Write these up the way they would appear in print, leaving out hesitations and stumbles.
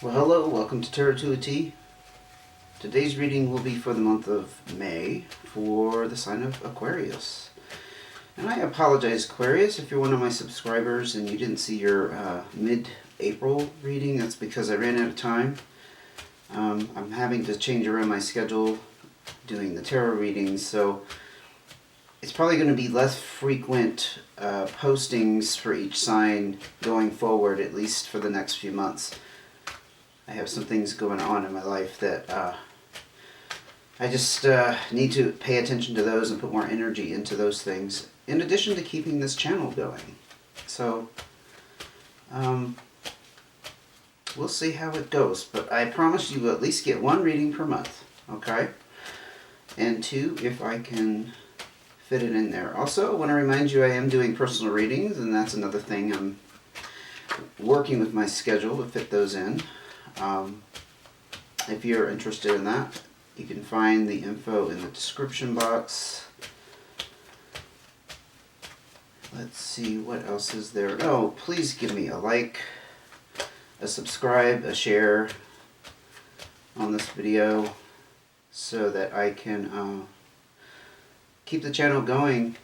Well, hello, welcome to Tarot to a T. Today's reading will be for the month of May for the sign of Aquarius. And I apologize, Aquarius, if you're one of my subscribers and you didn't see your mid-April reading. That's because I ran out of time. I'm having to change around my schedule doing the tarot readings, so it's probably going to be less frequent postings for each sign going forward, at least for the next few months. I have some things going on in my life that I just need to pay attention to those and put more energy into those things, in addition to keeping this channel going. So, we'll see how it goes, but I promise you will at least get one reading per month, okay? And two, if I can fit it in there. Also, I want to remind you I am doing personal readings, and that's another thing. I'm working with my schedule to fit those in. If you're interested in that, you can find the info in the description box. Let's see, what else is there? Oh, please give me a like, a subscribe, a share on this video so that I can keep the channel going.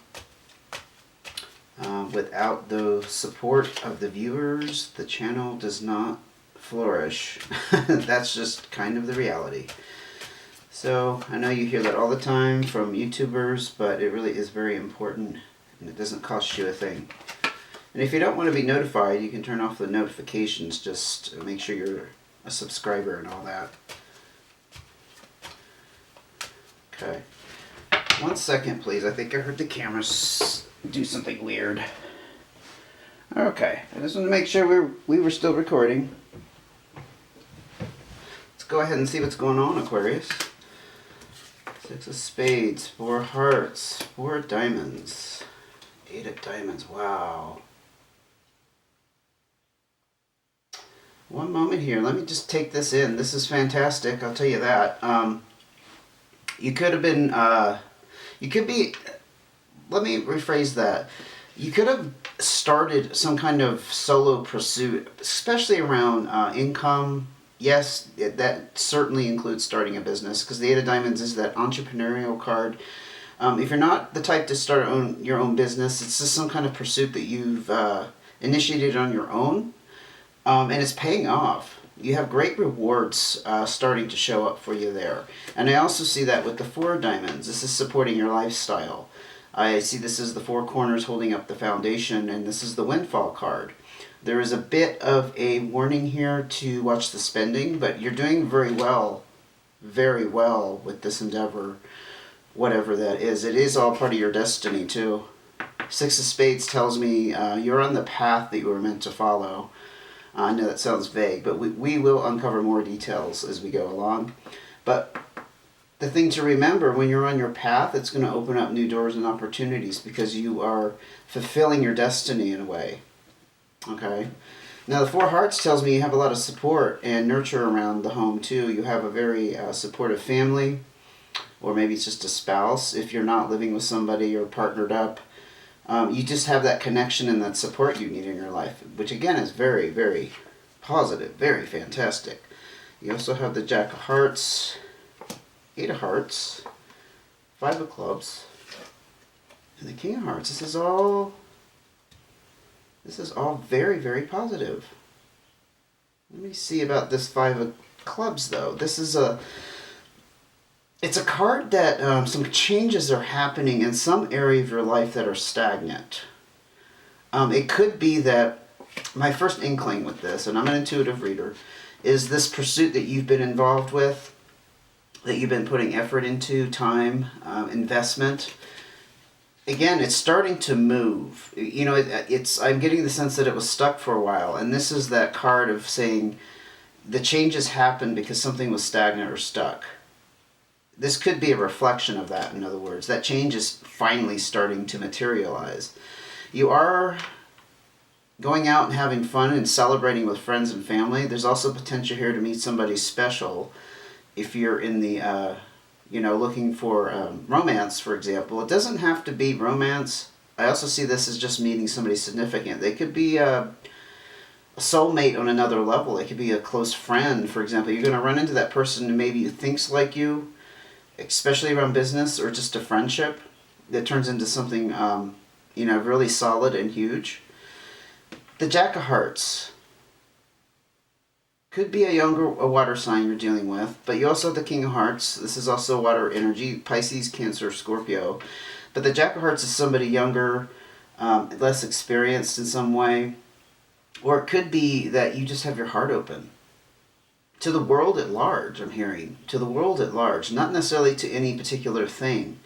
Without the support of the viewers, the channel does not flourish. That's just kind of the reality. So I know you hear that all the time from YouTubers, but it really is very important, and it doesn't cost you a thing. And if you don't want to be notified, you can turn off the notifications. Just make sure you're a subscriber and all that. Okay, 1 second please. I think I heard the cameras do something weird. Okay, I just want to make sure we were still recording. Go ahead and see what's going on, Aquarius. 6 of Spades, 4 Hearts, 4 Diamonds, 8 of Diamonds. Wow. One moment here. Let me just take this in. This is fantastic, I'll tell you that. You could have been, you could be, let me rephrase that. You could have started some kind of solo pursuit, especially around income. Yes, that certainly includes starting a business, because the 8 of Diamonds is that entrepreneurial card. If you're not the type to start your own business, it's just some kind of pursuit that you've initiated on your own, and it's paying off. You have great rewards starting to show up for you there. And I also see that with the 4 of Diamonds. This is supporting your lifestyle. I see this is the 4 corners holding up the foundation, and this is the windfall card. There is a bit of a warning here to watch the spending, but you're doing very well with this endeavor, whatever that is. It is all part of your destiny too. 6 of Spades tells me you're on the path that you were meant to follow. I know that sounds vague, but we will uncover more details as we go along. But the thing to remember, when you're on your path, it's going to open up new doors and opportunities because you are fulfilling your destiny in a way. Okay. Now the 4 Hearts tells me you have a lot of support and nurture around the home too. You have a very supportive family, or maybe it's just a spouse if you're not living with somebody or partnered up. You just have that connection and that support you need in your life, which again is very, very positive, very fantastic. You also have the Jack of Hearts, 8 of Hearts, 5 of Clubs, and the King of Hearts. This is all very, very positive. Let me see about this 5 of Clubs, though. It's a card that some changes are happening in some area of your life that are stagnant. It could be that my first inkling with this, and I'm an intuitive reader, is this pursuit that you've been involved with, that you've been putting effort into, time, investment. Again, it's starting to move. You know, I'm getting the sense that it was stuck for a while. And this is that card of saying the changes happened because something was stagnant or stuck. This could be a reflection of that, in other words. That change is finally starting to materialize. You are going out and having fun and celebrating with friends and family. There's also potential here to meet somebody special if you're in the looking for romance, for example. It doesn't have to be romance. I also see this as just meeting somebody significant. They could be soulmate on another level. It could be a close friend, for example. You're going to run into that person who maybe thinks like you, especially around business or just a friendship that turns into something, really solid and huge. The Jack of Hearts could be a water sign you're dealing with, but you also have the King of Hearts. This is also water energy, Pisces, Cancer, Scorpio. But the Jack of Hearts is somebody younger, less experienced in some way. Or it could be that you just have your heart open to the world at large, I'm hearing. To the world at large, not necessarily to any particular thing.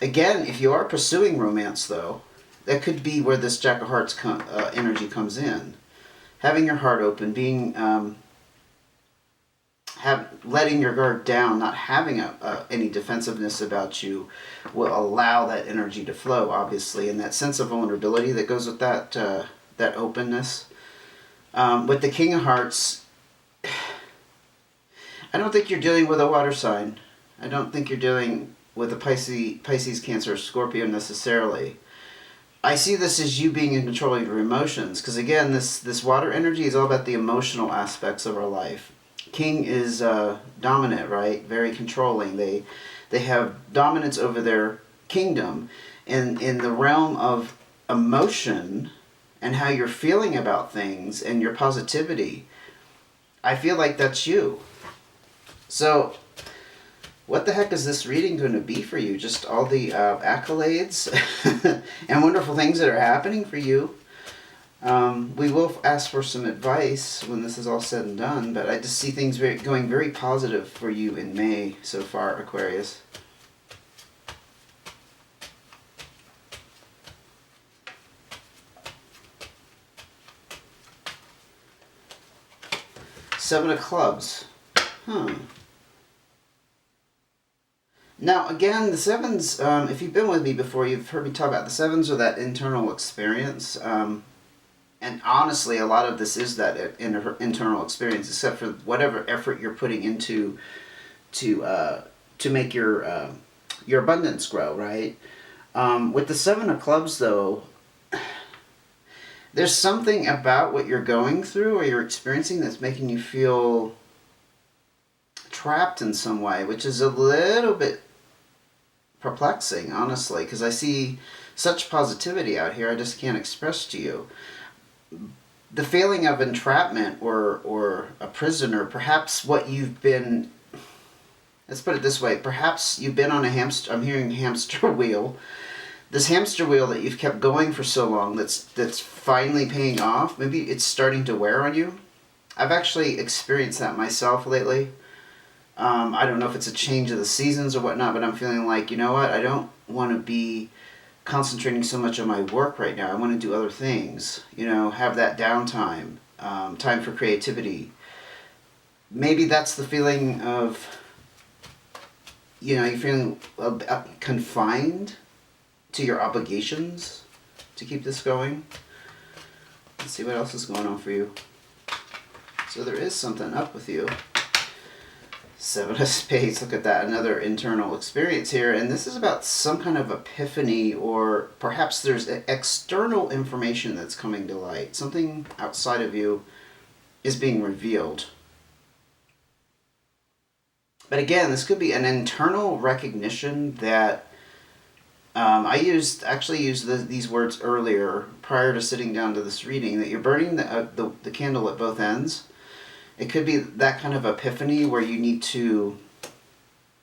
Again, if you are pursuing romance, though, that could be where this Jack of Hearts energy comes in. Having your heart open, being, letting your guard down, not having any defensiveness about you will allow that energy to flow, obviously, and that sense of vulnerability that goes with that openness. With the King of Hearts, I don't think you're dealing with a water sign. I don't think you're dealing with a Pisces, Cancer, or Scorpio necessarily. I see this as you being in control of your emotions, because again, this water energy is all about the emotional aspects of our life. King is dominant, right? Very controlling. They have dominance over their kingdom. And in the realm of emotion and how you're feeling about things and your positivity, I feel like that's you. So, what the heck is this reading going to be for you? Just all the accolades and wonderful things that are happening for you. We will ask for some advice when this is all said and done, but I just see things going very positive for you in May so far, Aquarius. Seven of Clubs. Now, again, the sevens, if you've been with me before, you've heard me talk about the sevens are that internal experience. And honestly, a lot of this is that internal experience, except for whatever effort you're putting into to make your abundance grow, right? With the Seven of Clubs, though, there's something about what you're going through or you're experiencing that's making you feel trapped in some way, which is a little bit perplexing, honestly, because I see such positivity out here I just can't express to you. The feeling of entrapment or a prisoner, perhaps what you've been, let's put it this way, perhaps you've been on I'm hearing hamster wheel. This hamster wheel that you've kept going for so long that's finally paying off, maybe it's starting to wear on you. I've actually experienced that myself lately. I don't know if it's a change of the seasons or whatnot, but I'm feeling like, you know what, I don't want to be concentrating so much on my work right now. I want to do other things, have that downtime, time for creativity. Maybe that's the feeling of, you're feeling confined to your obligations to keep this going. Let's see what else is going on for you. So there is something up with you. Seven of Spades, look at that, another internal experience here, and this is about some kind of epiphany, or perhaps there's external information that's coming to light. Something outside of you is being revealed. But again, this could be an internal recognition that I actually used these words earlier prior to sitting down to this reading, that you're burning the candle at both ends. It could be that kind of epiphany where you need to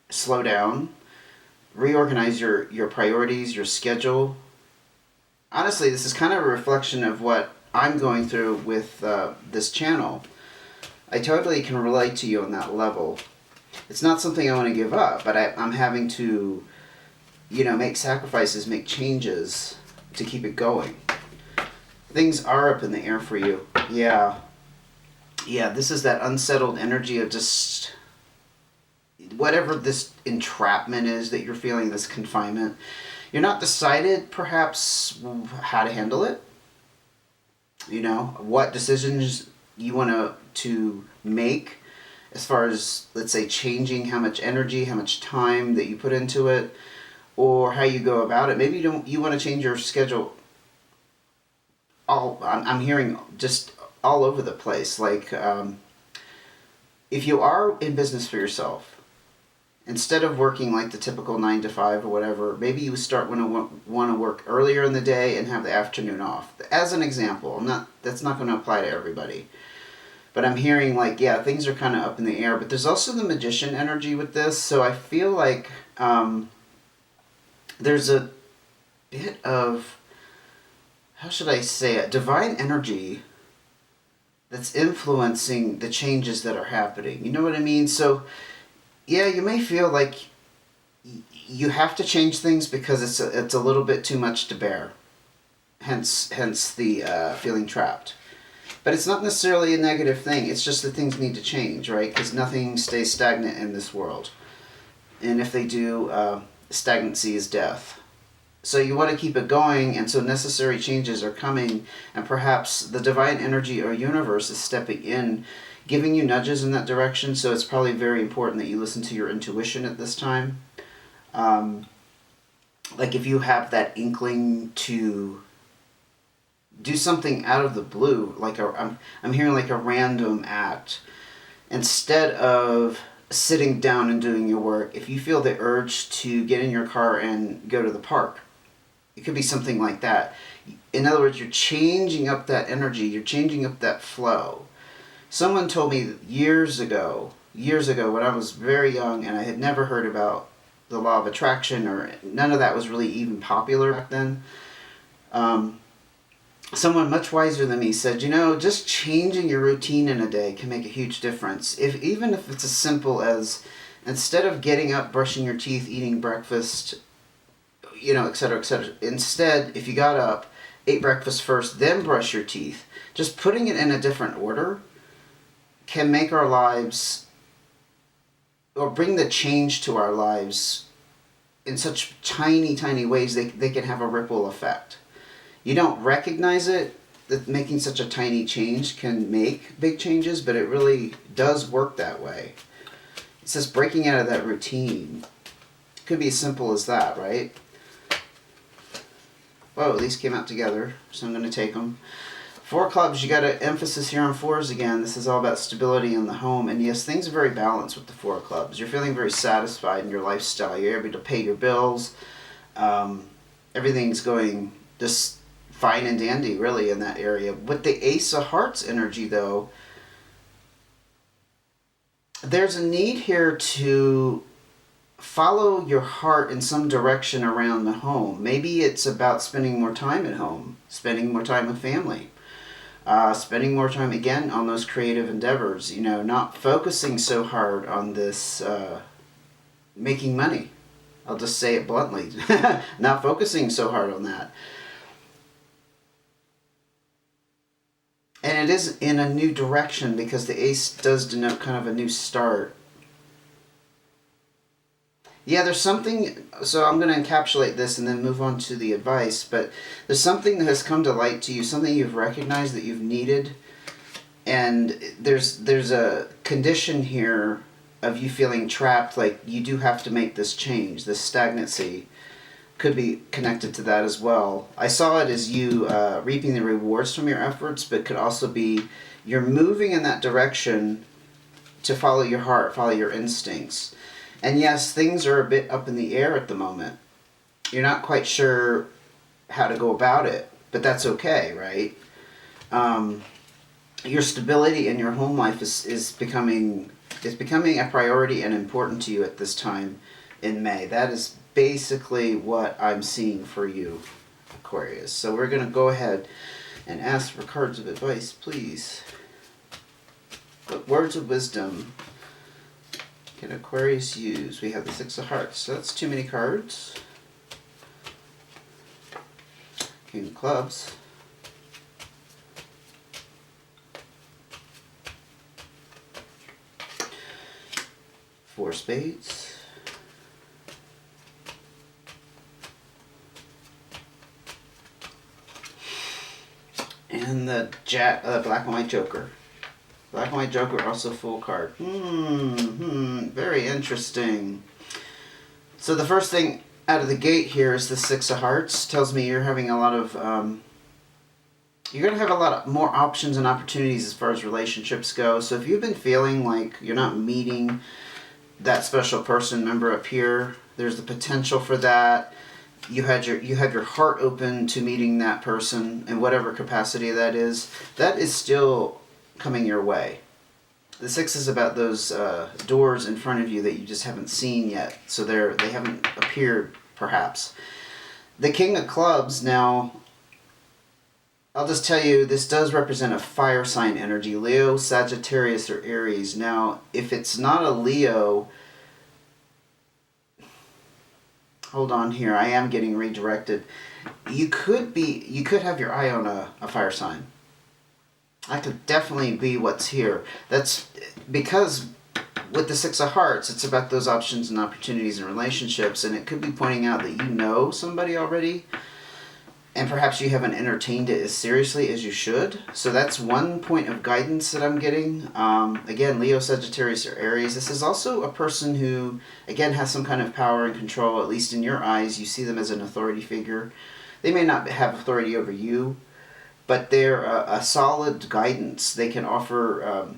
slow down, reorganize your priorities, your schedule. Honestly, this is kind of a reflection of what I'm going through with this channel. I totally can relate to you on that level. It's not something I want to give up, but I'm having to, make sacrifices, make changes to keep it going. Things are up in the air for you. Yeah, this is that unsettled energy of just whatever this entrapment is that you're feeling, this confinement. You're not decided, perhaps, how to handle it. What decisions you want to make as far as, let's say, changing how much energy, how much time that you put into it, or how you go about it. Maybe you want to change your schedule. I'm hearing just all over the place. Like, if you are in business for yourself, instead of working like the typical 9 to 5 or whatever, maybe you start want to work earlier in the day and have the afternoon off. As an example, that's not going to apply to everybody. But I'm hearing like, yeah, things are kind of up in the air. But there's also the magician energy with this. So I feel like there's a bit of, how should I say it, divine energy that's influencing the changes that are happening. You know what I mean? So, yeah, you may feel like you have to change things because it's a little bit too much to bear. Hence the feeling trapped. But it's not necessarily a negative thing. It's just that things need to change, right? Because nothing stays stagnant in this world. And if they do, stagnancy is death. So you want to keep it going, and so necessary changes are coming, and perhaps the divine energy or universe is stepping in, giving you nudges in that direction. So it's probably very important that you listen to your intuition at this time. Like if you have that inkling to do something out of the blue, like I'm hearing like a random act, instead of sitting down and doing your work, if you feel the urge to get in your car and go to the park, it could be something like that. In other words, you're changing up that energy, you're changing up that flow. Someone told me years ago when I was very young and I had never heard about the law of attraction, or none of that was really even popular back then. Someone much wiser than me said, just changing your routine in a day can make a huge difference. Even if it's as simple as, instead of getting up, brushing your teeth, eating breakfast, etc., etc. Instead, if you got up, ate breakfast first, then brush your teeth, just putting it in a different order can make our lives, or bring the change to our lives in such tiny, tiny ways they can have a ripple effect. You don't recognize it, that making such a tiny change can make big changes, but it really does work that way. It says breaking out of that routine. It could be as simple as that, right? Whoa, these came out together, so I'm going to take them. 4 clubs, you got an emphasis here on 4s again. This is all about stability in the home. And yes, things are very balanced with the 4 clubs. You're feeling very satisfied in your lifestyle. You're able to pay your bills. Everything's going just fine and dandy, really, in that area. With the Ace of Hearts energy, though, there's a need here to follow your heart in some direction around the home. Maybe it's about spending more time at home, spending more time with family, spending more time, again, on those creative endeavors, not focusing so hard on this making money. I'll just say it bluntly. Not focusing so hard on that. And it is in a new direction, because the Ace does denote kind of a new start. Yeah, there's something, so I'm going to encapsulate this and then move on to the advice, but there's something that has come to light to you, something you've recognized that you've needed, and there's a condition here of you feeling trapped, like you do have to make this change. This stagnancy could be connected to that as well. I saw it as you reaping the rewards from your efforts, but could also be you're moving in that direction to follow your heart, follow your instincts. And yes, things are a bit up in the air at the moment. You're not quite sure how to go about it, but that's okay, right? Your stability in your home life is becoming a priority and important to you at this time in May. That is basically what I'm seeing for you, Aquarius. So we're going to go ahead and ask for cards of advice, please. What words of wisdom can Aquarius use? We have the 6 of Hearts, so that's too many cards. King of Clubs. Four Spades. And the Black and White Joker. Black and White Joker, also full card. Very interesting. So the first thing out of the gate here is the 6 of Hearts. Tells me you're having a lot of, you're going to have a lot of more options and opportunities as far as relationships go. So if you've been feeling like you're not meeting that special person, member up here, there's the potential for that. You have your heart open to meeting that person in whatever capacity that is still coming your way. The 6 is about those doors in front of you that you just haven't seen yet. So they haven't appeared, perhaps. The King of Clubs, now, I'll just tell you, this does represent a fire sign energy. Leo, Sagittarius, or Aries. Now, if it's not a Leo, hold on here, I am getting redirected. You could have your eye on a fire sign. That could definitely be what's here. That's because with the 6 of Hearts, it's about those options and opportunities and relationships, and it could be pointing out that you know somebody already, and perhaps you haven't entertained it as seriously as you should. So that's one point of guidance that I'm getting. Again, Leo, Sagittarius, or Aries. This is also a person who, again, has some kind of power and control, at least in your eyes. You see them as an authority figure. They may not have authority over you, but they're a solid guidance. They can offer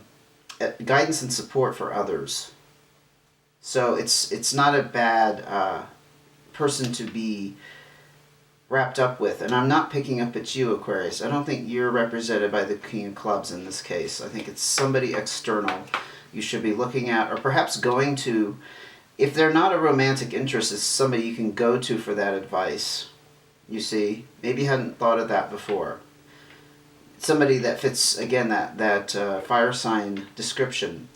guidance and support for others. So it's not a bad person to be wrapped up with. And I'm not picking up at you, Aquarius. I don't think you're represented by the King of Clubs in this case. I think it's somebody external you should be looking at, or perhaps going to. If they're not a romantic interest, it's somebody you can go to for that advice. You see? Maybe you hadn't thought of that before. Somebody that fits, again, that fire sign description.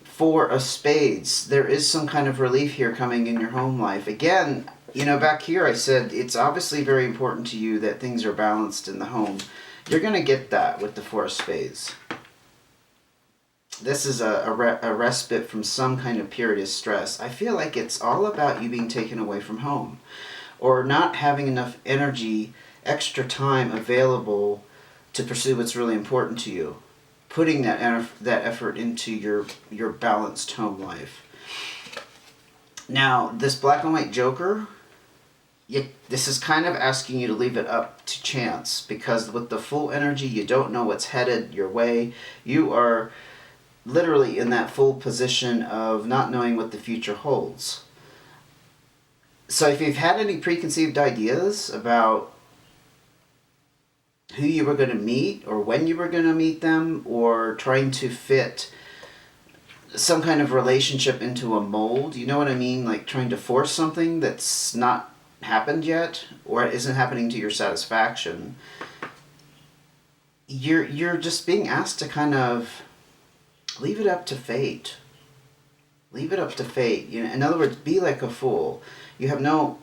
4 of Spades. There is some kind of relief here coming in your home life. Again, back here I said it's obviously very important to you that things are balanced in the home. You're going to get that with the 4 of Spades. This is a respite from some kind of period of stress. I feel like it's all about you being taken away from home, or not having enough energy, extra time available to pursue what's really important to you. Putting that effort into your balanced home life. Now, this black and white Joker, this is kind of asking you to leave it up to chance, because with the full energy, you don't know what's headed your way. You are literally in that full position of not knowing what the future holds. So if you've had any preconceived ideas about who you were going to meet, or when you were going to meet them, or trying to fit some kind of relationship into a mold, you know what I mean? Like trying to force something that's not happened yet, or isn't happening to your satisfaction. You're just being asked to kind of leave it up to fate. Leave it up to fate. In other words, be like a fool. You have no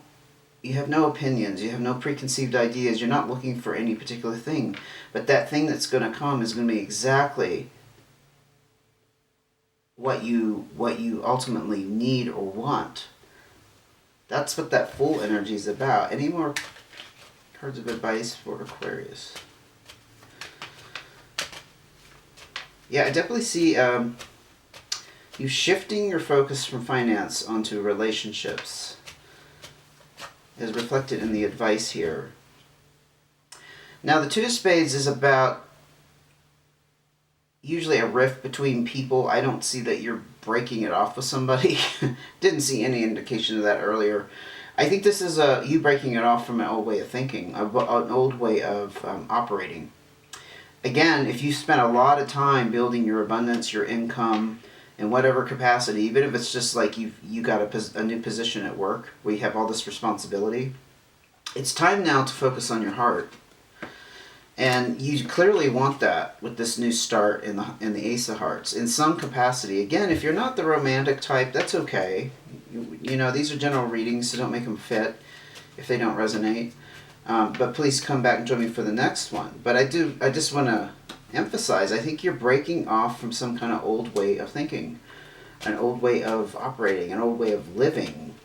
opinions, you have no preconceived ideas, you're not looking for any particular thing. But that thing that's going to come is going to be exactly what you ultimately need or want. That's what that Fool energy is about. Any more cards of advice for Aquarius? Yeah, I definitely see you shifting your focus from finance onto relationships, as reflected in the advice here. Now, the 2 of Spades is about usually a rift between people. I don't see that you're breaking it off with somebody. Didn't see any indication of that earlier. I think this is you breaking it off from an old way of thinking, an old way of operating. Again, if you spent a lot of time building your abundance, your income, in whatever capacity, even if it's just like you got a new position at work where you have all this responsibility, it's time now to focus on your heart. And you clearly want that with this new start in the Ace of Hearts in some capacity. Again, if you're not the romantic type, that's okay. These are general readings, so don't make them fit if they don't resonate. But please come back and join me for the next one. But I just want to emphasize, I think you're breaking off from some kind of old way of thinking, an old way of operating, an old way of living.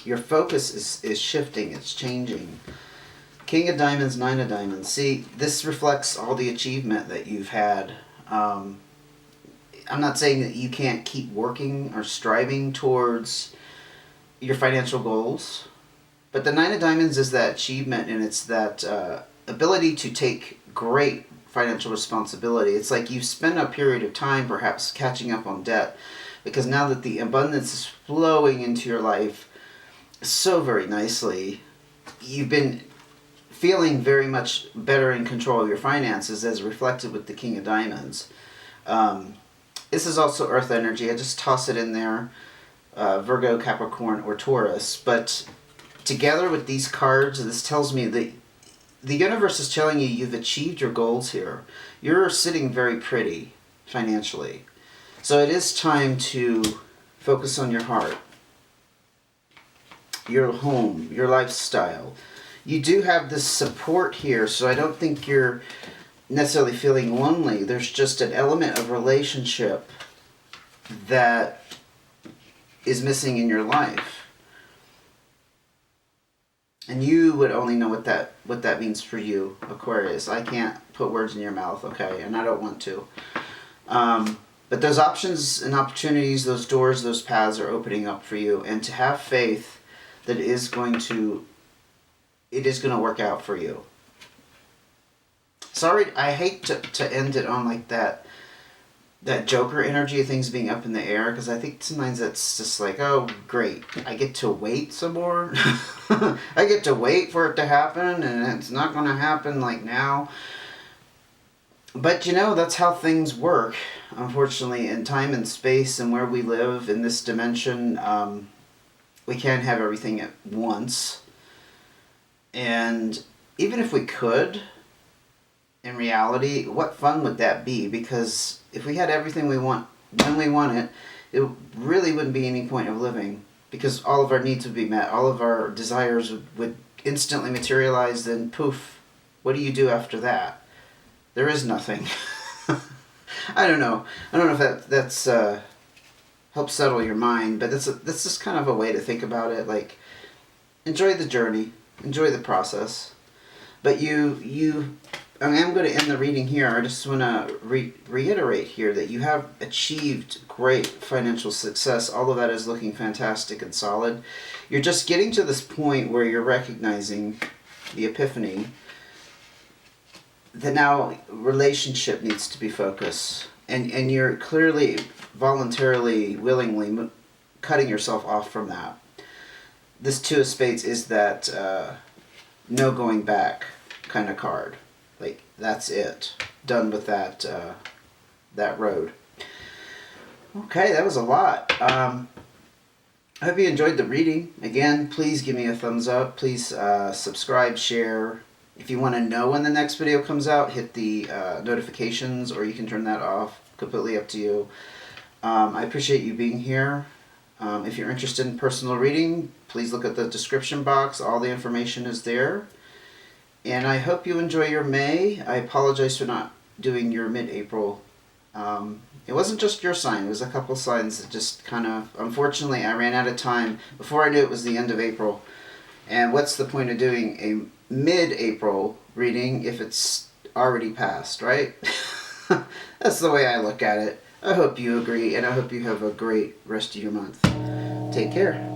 Your focus is shifting, it's changing. King of Diamonds, 9 of Diamonds. See, this reflects all the achievement that you've had. I'm not saying that you can't keep working or striving towards your financial goals, but the 9 of Diamonds is that achievement, and it's that ability to take great financial responsibility. It's like you spend a period of time perhaps catching up on debt, because now that the abundance is flowing into your life so very nicely, you've been feeling very much better in control of your finances, as reflected with the King of Diamonds. This is also Earth energy. I just toss it in there, Virgo, Capricorn, or Taurus. But together with these cards, this tells me that the universe is telling you you've achieved your goals here. You're sitting very pretty financially. So it is time to focus on your heart, your home, your lifestyle. You do have this support here, so I don't think you're necessarily feeling lonely. There's just an element of relationship that is missing in your life. And you would only know what that means for you, Aquarius. I can't put words in your mouth, okay? And I don't want to. But those options and opportunities, those doors, those paths are opening up for you. And to have faith that it is going to work out for you. Sorry, I hate to end it on like that Joker energy of things being up in the air, because I think sometimes that's just like, oh, great, I get to wait some more. I get to wait for it to happen, and it's not going to happen like now. But that's how things work, unfortunately, in time and space and where we live in this dimension. We can't have everything at once. And even if we could, in reality, what fun would that be? Because if we had everything we want when we want it, it really wouldn't be any point of living, because all of our needs would be met, all of our desires would instantly materialize, then poof, what do you do after that? There is nothing. I don't know if that's helps settle your mind, but that's just kind of a way to think about it. Like, enjoy the journey, enjoy the process. But I am going to end the reading here. I just want to reiterate here that you have achieved great financial success. All of that is looking fantastic and solid. You're just getting to this point where you're recognizing the epiphany that now relationship needs to be focused. And you're clearly, voluntarily, willingly cutting yourself off from that. This Two of Spades is that no going back kind of card. Like, that's it. Done with that road. Okay, that was a lot. I hope you enjoyed the reading. Again, please give me a thumbs up. Please subscribe, share. If you want to know when the next video comes out, hit the notifications, or you can turn that off. Completely up to you. I appreciate you being here. If you're interested in personal reading, please look at the description box. All the information is there. And I hope you enjoy your May. I apologize for not doing your mid-April. It wasn't just your sign. It was a couple signs that just kind of... Unfortunately, I ran out of time. Before I knew it was the end of April. And what's the point of doing a mid-April reading if it's already passed, right? That's the way I look at it. I hope you agree, and I hope you have a great rest of your month. Take care.